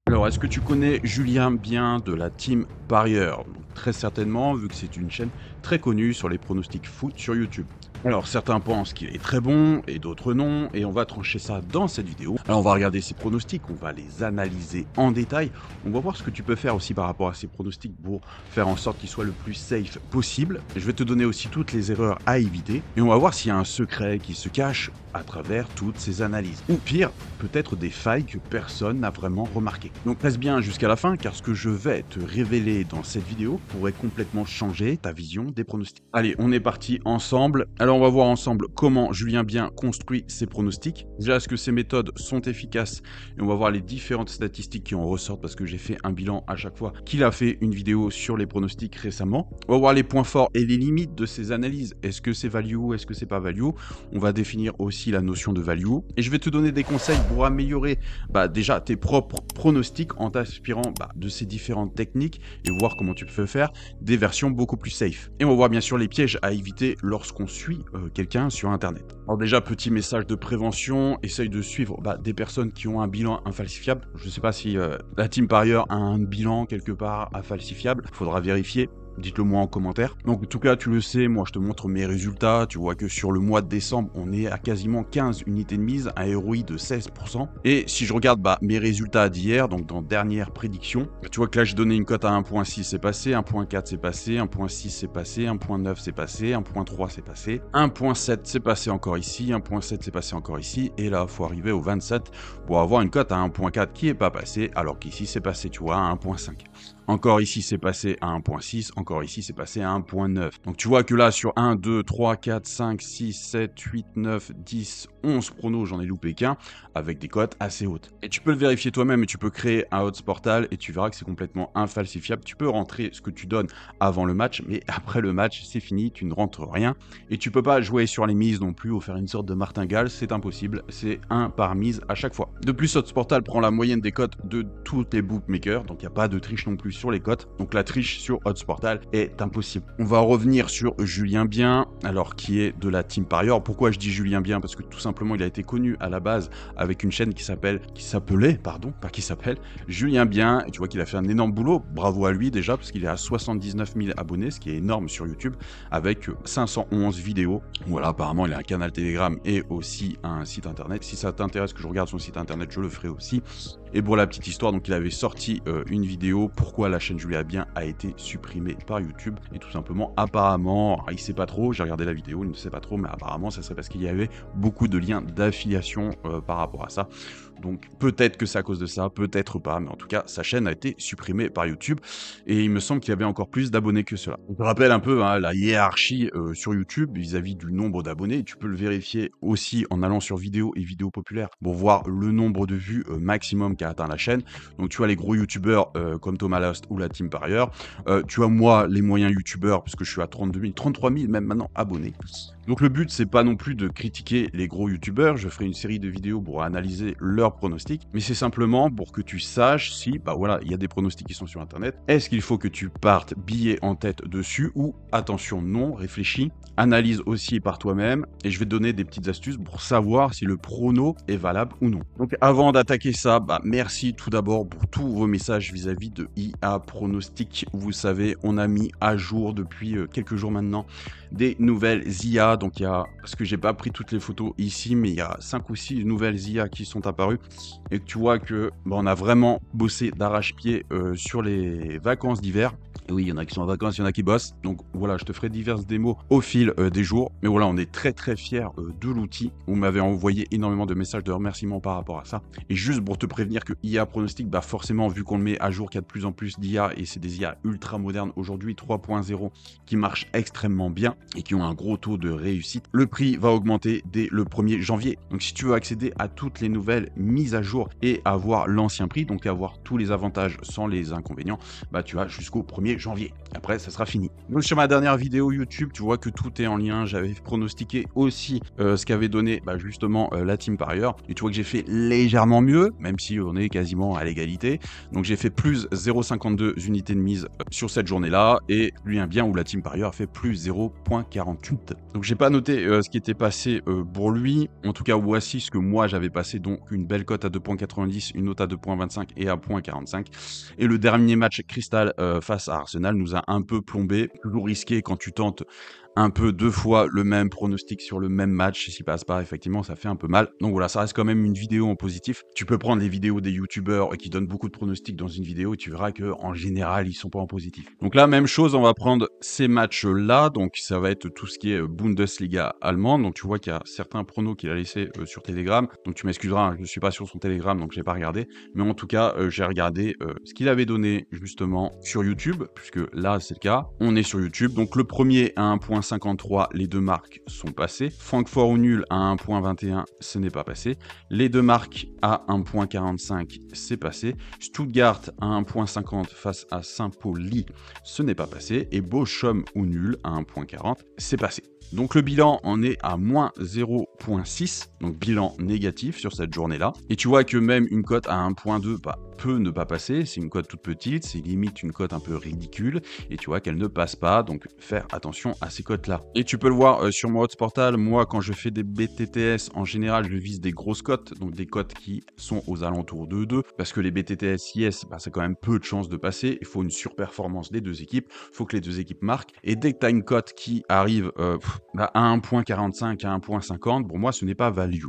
Alors, est-ce que tu connais Julien Bien de la team Parieur? Donc, très certainement, vu que c'est une chaîne très connue sur les pronostics foot sur YouTube. Alors, certains pensent qu'il est très bon et d'autres non, et on va trancher ça dans cette vidéo. Alors, on va regarder ses pronostics, on va les analyser en détail, on va voir ce que tu peux faire aussi par rapport à ces pronostics pour faire en sorte qu'ils soient le plus safe possible. Je vais te donner aussi toutes les erreurs à éviter, et on va voir s'il y a un secret qui se cache à travers toutes ces analyses. Ou pire, peut-être des failles que personne n'a vraiment remarquées. Donc reste bien jusqu'à la fin, car ce que je vais te révéler dans cette vidéo pourrait complètement changer ta vision des pronostics. Allez, on est parti ensemble. Alors on va voir ensemble comment Julien Bien construit ses pronostics. Déjà, est-ce que ses méthodes sont efficaces? Et on va voir les différentes statistiques qui en ressortent, parce que j'ai fait un bilan à chaque fois qu'il a fait une vidéo sur les pronostics récemment. On va voir les points forts et les limites de ses analyses. Est-ce que c'est value? Est-ce que c'est pas value? On va définir aussi la notion de value. Et je vais te donner des conseils pour améliorer déjà tes propres pronostics en t'inspirant de ces différentes techniques et voir comment tu peux faire des versions beaucoup plus safe. Et on va voir bien sûr les pièges à éviter lorsqu'on suit quelqu'un sur internet. Alors déjà, petit message de prévention, essaye de suivre des personnes qui ont un bilan infalsifiable. Je ne sais pas si la team parieur a un bilan quelque part infalsifiable, il faudra vérifier. Dites-le moi en commentaire. Donc en tout cas, tu le sais, moi je te montre mes résultats. Tu vois que sur le mois de décembre, on est à quasiment 15 unités de mise, un ROI de 16%. Et si je regarde mes résultats d'hier, donc dans dernière prédiction, tu vois que là j'ai donné une cote à 1.6, c'est passé, 1.4 c'est passé, 1.6 c'est passé, 1.9 c'est passé, 1.3 c'est passé, 1.7 c'est passé encore ici, 1.7 c'est passé encore ici, et là il faut arriver au 27 pour avoir une cote à 1.4 qui est pas passé, alors qu'ici c'est passé, tu vois, à 1.5. Encore ici, c'est passé à 1.6. Encore ici, c'est passé à 1.9. Donc, tu vois que là, sur 1, 2, 3, 4, 5, 6, 7, 8, 9, 10, 11 pronos, j'en ai loupé qu'un, avec des cotes assez hautes. Et tu peux le vérifier toi-même et tu peux créer un odds portal et tu verras que c'est complètement infalsifiable. Tu peux rentrer ce que tu donnes avant le match, mais après le match, c'est fini, tu ne rentres rien. Et tu peux pas jouer sur les mises non plus ou faire une sorte de martingale, c'est impossible. C'est un par mise à chaque fois. De plus, odds portal prend la moyenne des cotes de tous les bookmakers, donc il n'y a pas de triche non plus sur les cotes. Donc la triche sur Odds Portal est impossible. On va revenir sur Julien Bien, alors qui est de la team parieur. Pourquoi je dis Julien Bien? Parce que tout simplement il a été connu à la base avec une chaîne qui s'appelait Julien Bien, et tu vois qu'il a fait un énorme boulot. Bravo à lui déjà, parce qu'il est à 79 000 abonnés, ce qui est énorme sur YouTube, avec 511 vidéos. Voilà, apparemment il a un canal Telegram et aussi un site internet. Si ça t'intéresse que je regarde son site internet, je le ferai aussi. Et pour la petite histoire, donc il avait sorti une vidéo pourquoi la chaîne Julien Bien a été supprimée par YouTube. Et tout simplement, apparemment, il sait pas trop, j'ai regardé la vidéo, il ne sait pas trop, mais apparemment ça serait parce qu'il y avait beaucoup de liens d'affiliation par rapport à ça. Donc peut-être que c'est à cause de ça, peut-être pas, mais en tout cas, sa chaîne a été supprimée par YouTube. Et il me semble qu'il y avait encore plus d'abonnés que cela. On te rappelle un peu la hiérarchie sur YouTube vis-à-vis du nombre d'abonnés. Tu peux le vérifier aussi en allant sur vidéo et vidéos populaires pour voir le nombre de vues maximum qu'a atteint la chaîne. Donc tu as les gros youtubeurs comme Thomas Lost ou la team parieur. Tu as moi les moyens youtubeurs parce que je suis à 32 000, 33 000 même maintenant abonnés. Donc le but c'est pas non plus de critiquer les gros youtubeurs, je ferai une série de vidéos pour analyser leurs pronostics, mais c'est simplement pour que tu saches si, voilà, il y a des pronostics qui sont sur internet, est-ce qu'il faut que tu partes billet en tête dessus ou attention non, réfléchis, analyse aussi par toi-même et je vais te donner des petites astuces pour savoir si le prono est valable ou non. Donc avant d'attaquer ça, merci tout d'abord pour tous vos messages vis-à-vis de IA Pronostic. Vous savez, on a mis à jour depuis quelques jours maintenant des nouvelles IA. Donc il y a, parce que j'ai pas pris toutes les photos ici, mais il y a 5 ou 6 nouvelles IA qui sont apparues et tu vois que on a vraiment bossé d'arrache-pied sur les vacances d'hiver. Et oui, il y en a qui sont en vacances, il y en a qui bossent. Donc voilà, je te ferai diverses démos au fil des jours. Mais voilà, on est très très fiers de l'outil. Vous m'avez envoyé énormément de messages de remerciements par rapport à ça. Et juste pour te prévenir que IA Pronostic, forcément, vu qu'on le met à jour, qu'il y a de plus en plus d'IA et c'est des IA ultra modernes aujourd'hui, 3.0, qui marchent extrêmement bien et qui ont un gros taux de réussite, le prix va augmenter dès le 1er janvier. Donc si tu veux accéder à toutes les nouvelles mises à jour et avoir l'ancien prix, donc avoir tous les avantages sans les inconvénients, tu as jusqu'au 1er février, janvier. Après, ça sera fini. Donc sur ma dernière vidéo YouTube, tu vois que tout est en lien. J'avais pronostiqué aussi ce qu'avait donné justement la team parieur. Et tu vois que j'ai fait légèrement mieux, même si on est quasiment à l'égalité. Donc j'ai fait plus 0,52 unités de mise sur cette journée-là. Et lui un bien où la team parieur a fait plus 0,48. Donc j'ai pas noté ce qui était passé pour lui. En tout cas, voici ce que moi j'avais passé. Donc une belle cote à 2,90, une autre à 2,25 et à 0,45. Et le dernier match Crystal face à Arsenal nous a un peu plombé. Toujours risqué quand tu tentes un peu 2 fois le même pronostic sur le même match. S'il passe pas, effectivement, ça fait un peu mal. Donc voilà, ça reste quand même une vidéo en positif. Tu peux prendre les vidéos des youtubeurs qui donnent beaucoup de pronostics dans une vidéo et tu verras que en général, ils sont pas en positif. Donc là, même chose, on va prendre ces matchs-là. Donc ça va être tout ce qui est Bundesliga allemande. Donc tu vois qu'il y a certains pronos qu'il a laissés sur Telegram. Donc tu m'excuseras, je suis pas sur son Telegram, donc j'ai pas regardé. Mais en tout cas, j'ai regardé ce qu'il avait donné justement sur YouTube, puisque là, c'est le cas. On est sur YouTube. Donc le premier à 1,53, les deux marques sont passées. Francfort ou nul à 1,21, ce n'est pas passé. Les deux marques à 1,45, c'est passé. Stuttgart à 1,50 face à Saint-Pauli, ce n'est pas passé. Et Bochum ou nul à 1,40, c'est passé. Donc le bilan en est à moins 0,6, donc bilan négatif sur cette journée-là. Et tu vois que même une cote à 1,2 peut ne pas passer, c'est une cote toute petite, c'est limite une cote un peu ridicule, et tu vois qu'elle ne passe pas, donc faire attention à ces cotes-là. Et tu peux le voir sur mon Odds moi quand je fais des BTTS, en général je vise des grosses cotes, donc des cotes qui sont aux alentours de 2, parce que les BTTS, yes, ça a quand même peu de chances de passer, il faut une surperformance des deux équipes, il faut que les deux équipes marquent, et dès que tu as une cote qui arrive à 1,45, à 1,50, pour moi ce n'est pas value.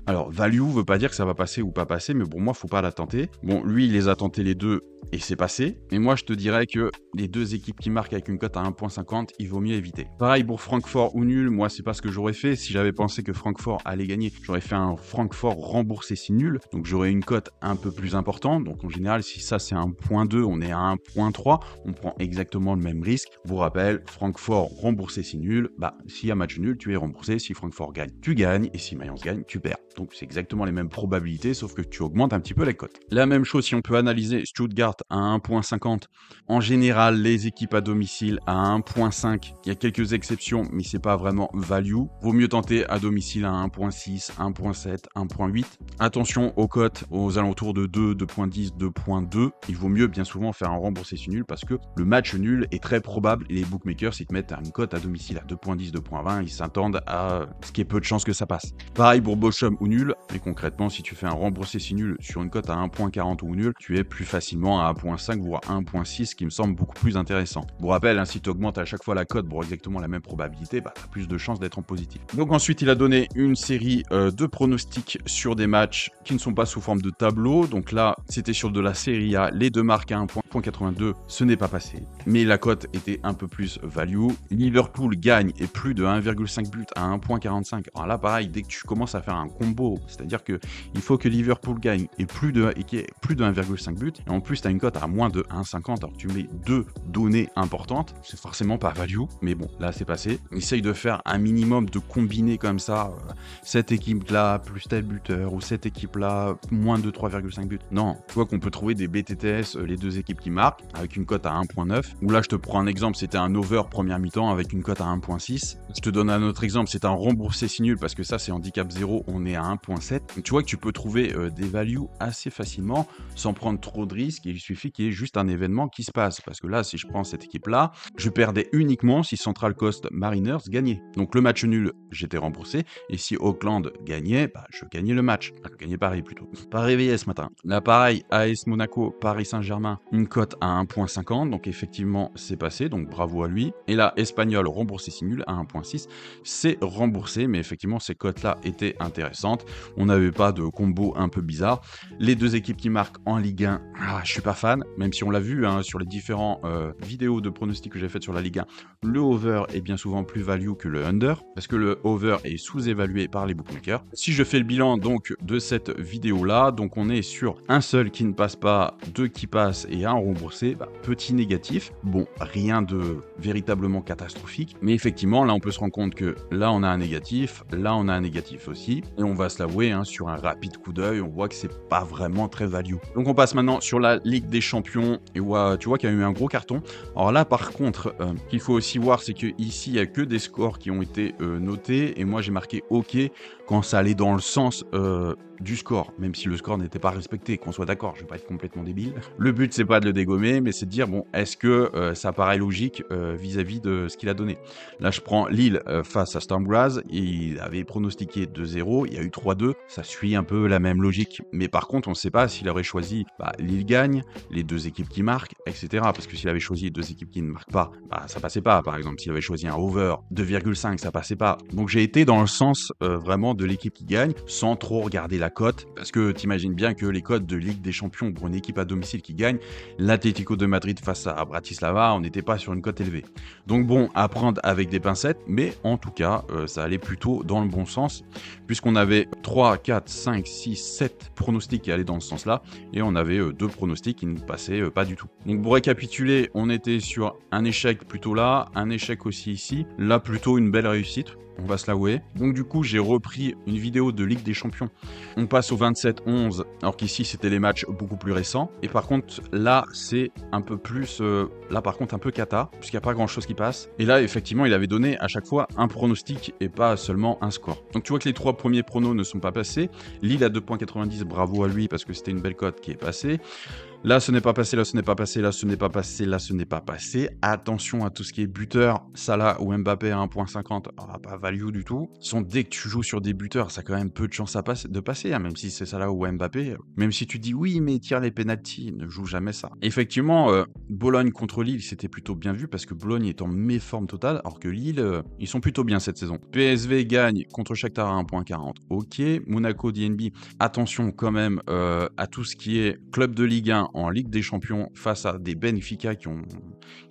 Alors value veut pas dire que ça va passer ou pas passer, mais pour moi faut pas la tenter. Bon, lui il les a tentés les deux et c'est passé, mais moi je te dirais que les deux équipes qui marquent avec une cote à 1,50, il vaut mieux éviter. Pareil pour Francfort ou nul, moi c'est pas ce que j'aurais fait. Si j'avais pensé que Francfort allait gagner, j'aurais fait un Francfort remboursé si nul, donc j'aurais une cote un peu plus importante. Donc en général, si ça c'est 1,2, on est à 1,3, on prend exactement le même risque. Je vous rappelle, Francfort remboursé si nul, s'il y a match nul, tu es remboursé. Si Francfort gagne, tu gagnes, et si Mayence gagne, tu perds. Donc c'est exactement les mêmes probabilités, sauf que tu augmentes un petit peu les cotes. La même chose si on peut analyser Stuttgart à 1,50. En général, les équipes à domicile à 1,5. Il y a quelques exceptions, mais c'est pas vraiment value. Vaut mieux tenter à domicile à 1,6, 1,7, 1,8. Attention aux cotes aux alentours de 2, 2,10, 2,2. Il vaut mieux bien souvent faire un remboursé si nul parce que le match nul est très probable et les bookmakers, s'ils te mettent une cote à domicile à 2,10, 2,20, ils s'attendent à ce qui est peu de chances que ça passe. Pareil pour Bochum ou nul, mais concrètement, si tu fais un remboursé si nul sur une cote à 1,40 ou nul, tu es plus facilement à 1,5 voire 1,6, ce qui me semble beaucoup plus intéressant. Pour rappel, si tu augmentes à chaque fois la cote pour exactement la même probabilité, tu as plus de chances d'être en positif. Donc ensuite, il a donné une série de pronostics sur des matchs qui ne sont pas sous forme de tableau. Donc là, c'était sur de la Serie A, les deux marques à 1,82, ce n'est pas passé. Mais la cote était un peu plus value. Liverpool gagne et plus de 1,5 buts à 1,45. Alors là, pareil, dès que tu commences à faire un combo, c'est-à-dire que il faut que Liverpool gagne et qu'il y ait plus de 1,5 buts, et en plus tu as une cote à moins de 1,50, alors tu mets deux données importantes, c'est forcément pas value, mais bon, là c'est passé. Essaye de faire un minimum de combiner comme ça, cette équipe-là plus tel buteur, ou cette équipe-là moins de 3,5 buts. Non, tu vois qu'on peut trouver des BTTS, les deux équipes qui marquent, avec une cote à 1,9, ou là je te prends un exemple, c'était un over première mi-temps avec une cote à 1,6. Je te donne un autre exemple, c'est un remboursé si nul, parce que ça c'est handicap 0, on est à 1,7. Donc, tu vois que tu peux trouver des values assez facilement sans prendre trop de risques, et il suffit qu'il y ait juste un événement qui se passe. Parce que là, si je prends cette équipe-là, je perdais uniquement si Central Coast Mariners gagnait. Donc le match nul, j'étais remboursé, et si Auckland gagnait, je gagnais le match. Je gagnais Paris plutôt. Pas réveillé ce matin. Là pareil, AS Monaco, Paris Saint-Germain, une cote à 1,50, donc effectivement c'est passé, donc bravo à lui. Et là, Espagnol remboursé si nul à 1,6, c'est remboursé, mais effectivement ces cotes-là étaient intéressantes. On n'avait pas de combo un peu bizarre. Les deux équipes qui marquent en Ligue 1, je suis pas fan, même si on l'a vu sur les différents vidéos de pronostics que j'ai faites sur la Ligue 1, le over est bien souvent plus value que le under, parce que le over est sous-évalué par les bookmakers. Si je fais le bilan donc de cette vidéo-là, donc on est sur un seul qui ne passe pas, deux qui passent et un remboursé, petit négatif. Bon, rien de véritablement catastrophique, mais effectivement, là on peut se rendre compte que là on a un négatif, là on a un négatif aussi, et on va se l'avouer, sur un rapide coup d'œil, on voit que c'est pas vraiment très value. Donc on passe maintenant sur la Ligue Ligue des Champions et où tu vois qu'il y a eu un gros carton. Alors là, par contre, qu'il faut aussi voir, c'est qu'ici, il n'y a que des scores qui ont été notés et moi, j'ai marqué OK quand ça allait dans le sens du score, même si le score n'était pas respecté, qu'on soit d'accord, je vais pas être complètement débile. Le but, c'est pas de le dégommer, mais c'est de dire, bon, est-ce que ça paraît logique vis-à-vis de ce qu'il a donné. Là, je prends Lille face à Sturm Graz, il avait pronostiqué 2-0, il y a eu 3-2, ça suit un peu la même logique. Mais par contre, on ne sait pas s'il aurait choisi Lille gagne, les deux équipes qui marquent, etc. Parce que s'il avait choisi deux équipes qui ne marquent pas, ça passait pas. Par exemple, s'il avait choisi un over 2,5, ça passait pas. Donc j'ai été dans le sens vraiment de l'équipe qui gagne, sans trop regarder la cote, parce que t'imagines bien que les cotes de Ligue des Champions pour une équipe à domicile qui gagne, l'Atlético de Madrid face à Bratislava, on n'était pas sur une cote élevée. Donc bon, à prendre avec des pincettes, mais en tout cas, ça allait plutôt dans le bon sens, puisqu'on avait 3, 4, 5, 6, 7 pronostics qui allaient dans ce sens-là, et on avait 2 pronostics qui ne passaient pas du tout. Donc pour récapituler, on était sur un échec plutôt là, un échec aussi ici, là plutôt une belle réussite. On va se l'avouer. Donc du coup, j'ai repris une vidéo de Ligue des Champions. On passe au 27-11, alors qu'ici, c'était les matchs beaucoup plus récents. Et par contre, là, c'est un peu plus... là, par contre, un peu cata, puisqu'il n'y a pas grand-chose qui passe. Et là, effectivement, il avait donné à chaque fois un pronostic et pas seulement un score. Donc tu vois que les 3 premiers pronos ne sont pas passés. Lille à 2,90, bravo à lui, parce que c'était une belle cote qui est passée. Là, ce n'est pas passé, là, ce n'est pas passé, là, ce n'est pas passé, là, ce n'est pas passé. Attention à tout ce qui est buteur, Salah ou Mbappé à 1,50, pas value du tout. Dès que tu joues sur des buteurs, ça a quand même peu de chance de passer, hein, même si c'est Salah ou Mbappé. Même si tu dis oui, mais tire les pénaltys, ne joue jamais ça. Effectivement, Bologne contre Lille, c'était plutôt bien vu parce que Bologne est en méforme totale, alors que Lille, ils sont plutôt bien cette saison. PSV gagne contre Shakhtar à 1,40. Ok, Monaco, DNB, attention quand même à tout ce qui est club de Ligue 1 en Ligue des Champions face à des Benfica qui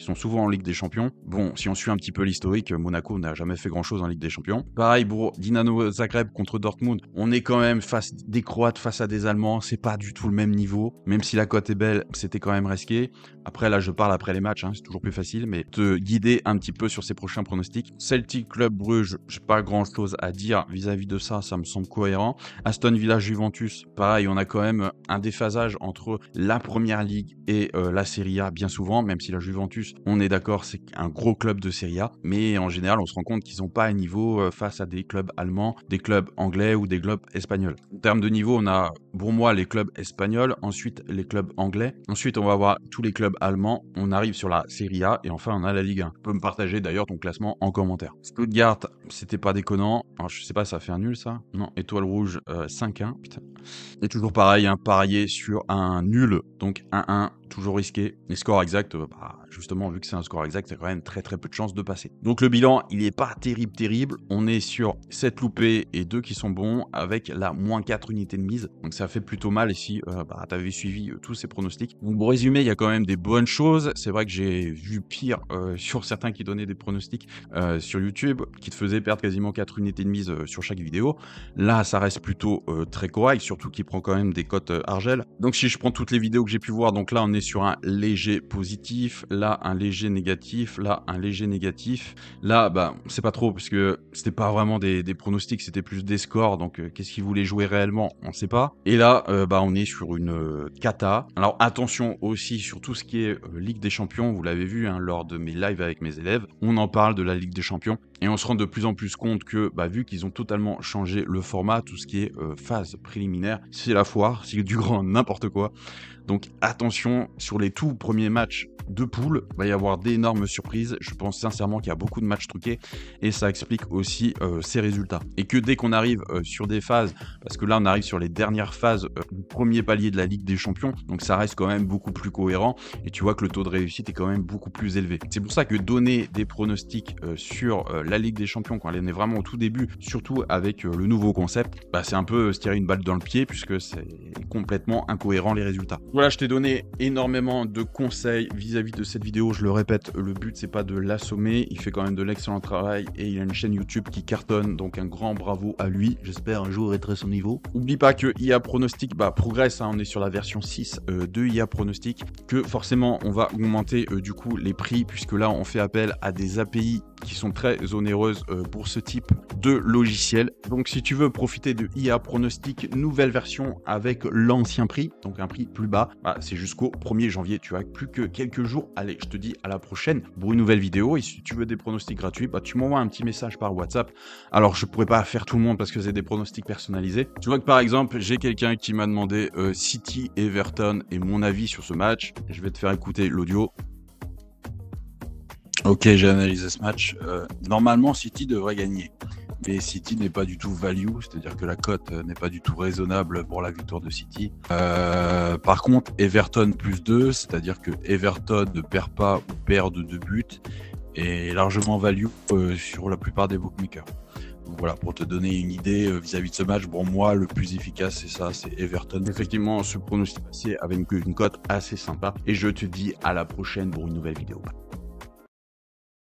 sont souvent en Ligue des Champions. Bon, si on suit un petit peu l'historique, Monaco n'a jamais fait grand-chose en Ligue des Champions. Pareil pour Dinamo Zagreb contre Dortmund. On est quand même face des Croates, face à des Allemands. C'est pas du tout le même niveau. Même si la cote est belle, c'était quand même risqué. Après, là, je parle après les matchs. Hein, c'est toujours plus facile, mais te guider un petit peu sur ces prochains pronostics. Celtic Club Bruges, j'ai pas grand-chose à dire vis-à-vis de ça. Ça me semble cohérent. Aston Villa Juventus, pareil, on a quand même un déphasage entre la Première Ligue et la Serie A bien souvent, même si la Juventus, on est d'accord, c'est un gros club de Serie A, mais en général, on se rend compte qu'ils n'ont pas un niveau face à des clubs allemands, des clubs anglais ou des clubs espagnols. En termes de niveau, on a pour moi les clubs espagnols, ensuite les clubs anglais, ensuite on va avoir tous les clubs allemands, on arrive sur la Serie A et enfin on a la Ligue 1. Tu peux me partager d'ailleurs ton classement en commentaire. Stuttgart, c'était pas déconnant, alors je sais pas, ça fait un nul ça? Non, étoile rouge 5-1, putain. Et toujours pareil, parier sur un nul, donc 1-1, toujours risqué. Les scores exacts, justement, vu que c'est un score exact, c'est quand même très très peu de chances de passer. Donc le bilan, il est pas terrible. On est sur 7 loupés et 2 qui sont bons, avec la moins 4 unités de mise. Donc ça fait plutôt mal si tu avais suivi tous ces pronostics. Donc pour résumer, il y a quand même des bonnes choses. C'est vrai que j'ai vu pire sur certains qui donnaient des pronostics sur YouTube, qui te faisaient perdre quasiment 4 unités de mise sur chaque vidéo. Là, ça reste plutôt très correct, surtout qu'il prend quand même des cotes Argel. Donc si je prends toutes les vidéos que j'ai pu voir, donc là on est sur un léger positif, là un léger négatif, là un léger négatif. Là, c'est pas trop, parce que c'était pas vraiment des pronostics, c'était plus des scores, donc qu'est-ce qu'ils voulaient jouer réellement, on sait pas. Et là, on est sur une cata. Alors attention aussi sur tout ce qui est Ligue des Champions, vous l'avez vu lors de mes lives avec mes élèves, on en parle de la Ligue des Champions, et on se rend de plus en plus compte que, vu qu'ils ont totalement changé le format, tout ce qui est phase préliminaire, c'est la foire, c'est du grand n'importe quoi. Donc attention, sur les tout premiers matchs de poule, il va y avoir d'énormes surprises. Je pense sincèrement qu'il y a beaucoup de matchs truqués et ça explique aussi ces résultats. Et que dès qu'on arrive sur des phases, parce que là on arrive sur les dernières phases du premier palier de la Ligue des Champions, donc ça reste quand même beaucoup plus cohérent et tu vois que le taux de réussite est quand même beaucoup plus élevé. C'est pour ça que donner des pronostics sur la Ligue des Champions quand elle est vraiment au tout début, surtout avec le nouveau concept, c'est un peu se tirer une balle dans le pied puisque c'est complètement incohérent les résultats. Voilà, je t'ai donné énormément de conseils vis-à-vis de cette vidéo. Je le répète, le but c'est pas de l'assommer. Il fait quand même de l'excellent travail et il a une chaîne YouTube qui cartonne. Donc un grand bravo à lui. J'espère un jour être à son niveau. N'oublie pas que IA Pronostic progresse. On est sur la version 6 de IA Pronostic. Que forcément on va augmenter du coup les prix puisque là on fait appel à des API qui sont très onéreuses pour ce type de logiciel. Donc si tu veux profiter de IA Pronostic nouvelle version avec l'ancien prix, donc un prix plus bas, bah, c'est jusqu'au 1er janvier. Tu as plus que quelques jours. Allez, je te dis à la prochaine pour une nouvelle vidéo. Et si tu veux des pronostics gratuits, bah, tu m'envoies un petit message par WhatsApp. Alors je pourrais pas faire tout le monde parce que c'est des pronostics personnalisés. Tu vois que par exemple, j'ai quelqu'un qui m'a demandé City, Everton et mon avis sur ce match. Je vais te faire écouter l'audio. Ok, j'ai analysé ce match. Normalement, City devrait gagner. Mais City n'est pas du tout value, c'est-à-dire que la cote n'est pas du tout raisonnable pour la victoire de City. Par contre, Everton +2, c'est-à-dire que Everton ne perd pas ou perd de 2 buts, est largement value sur la plupart des bookmakers. Donc voilà, pour te donner une idée vis-à-vis de ce match, pour moi, le plus efficace, c'est ça, c'est Everton. Effectivement, ce pronostic passé avec une cote assez sympa. Et je te dis à la prochaine pour une nouvelle vidéo.